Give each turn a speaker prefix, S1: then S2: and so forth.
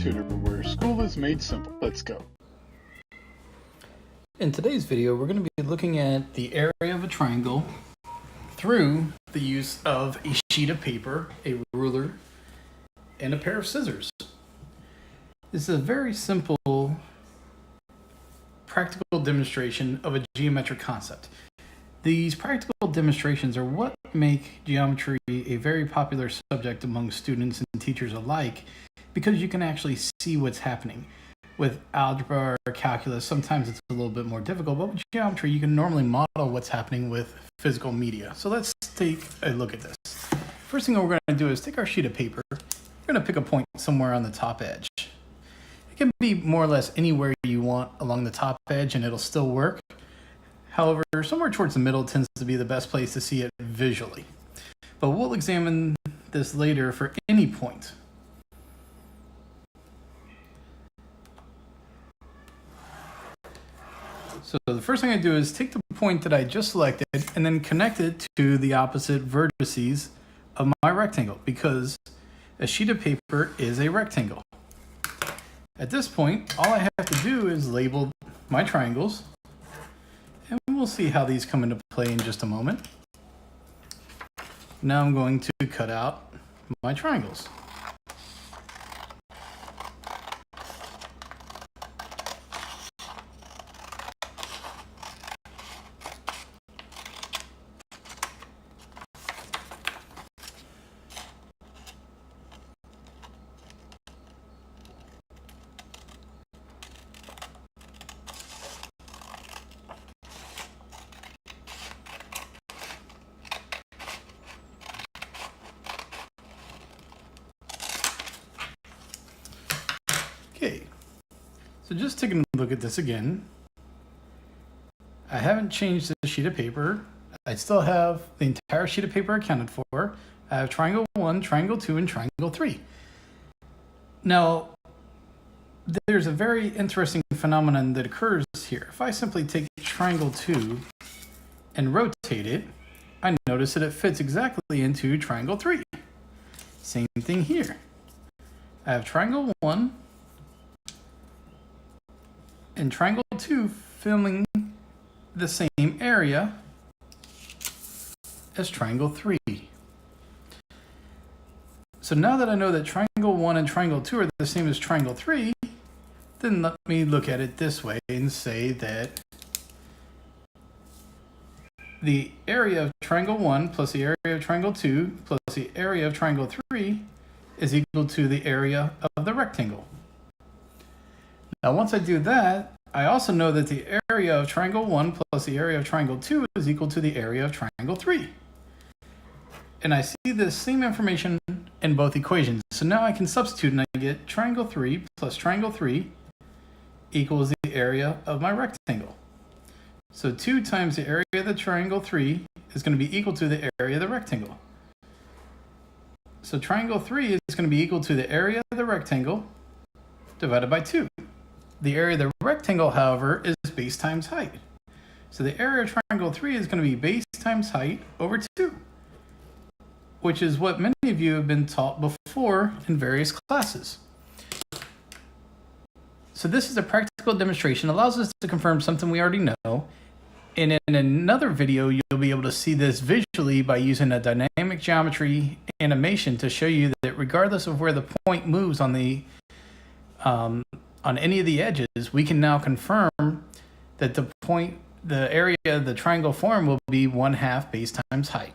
S1: Tutor, where school is made simple. Let's go.
S2: In today's video, we're going to be looking at the area of a triangle through the use of a sheet of paper, a ruler, and a pair of scissors. This is a very simple practical demonstration of a geometric concept. These practical demonstrations are what make geometry a very popular subject among students and teachers alike, because you can actually see what's happening. With algebra or calculus, sometimes it's a little bit more difficult, but with geometry, you can normally model what's happening with physical media. So let's take a look at this. First thing we're going to do is take our sheet of paper. We're going to pick a point somewhere on the top edge. It can be more or less anywhere you want along the top edge and it'll still work. However, somewhere towards the middle tends to be the best place to see it visually. But we'll examine this later for any point. So the first thing I do is take the point that I just selected and then connect it to the opposite vertices of my rectangle, because a sheet of paper is a rectangle. At this point, all I have to do is label my triangles, and we'll see how these come into play in just a moment. Now I'm going to cut out my triangles. Okay, so just taking a look at this again, I haven't changed the sheet of paper. I still have the entire sheet of paper accounted for. I have triangle 1, triangle 2, and triangle 3. Now, there's a very interesting phenomenon that occurs here. If I simply take triangle 2 and rotate it, I notice that it fits exactly into triangle 3. Same thing here. I have triangle 1 and triangle 2 filling the same area as triangle 3. So now that I know that triangle 1 and triangle 2 are the same as triangle 3, then let me look at it this way and say that the area of triangle 1 plus the area of triangle 2 plus the area of triangle 3 is equal to the area of the rectangle. Now, once I do that, I also know that the area of triangle 1 plus the area of triangle 2 is equal to the area of triangle 3. And I see the same information in both equations. So now I can substitute and I get triangle 3 plus triangle 3 equals the area of my rectangle. So 2 times the area of the triangle 3 is going to be equal to the area of the rectangle. So triangle 3 is going to be equal to the area of the rectangle divided by 2. The area of the rectangle, however, is base times height. So the area of triangle 3 is going to be base times height over 2, which is what many of you have been taught before in various classes. So this is a practical demonstration. It allows us to confirm something we already know. And in another video, you'll be able to see this visually by using a dynamic geometry animation to show you that regardless of where the point moves on the on any of the edges, we can now confirm that the area of the triangle form will be 1/2 base times height.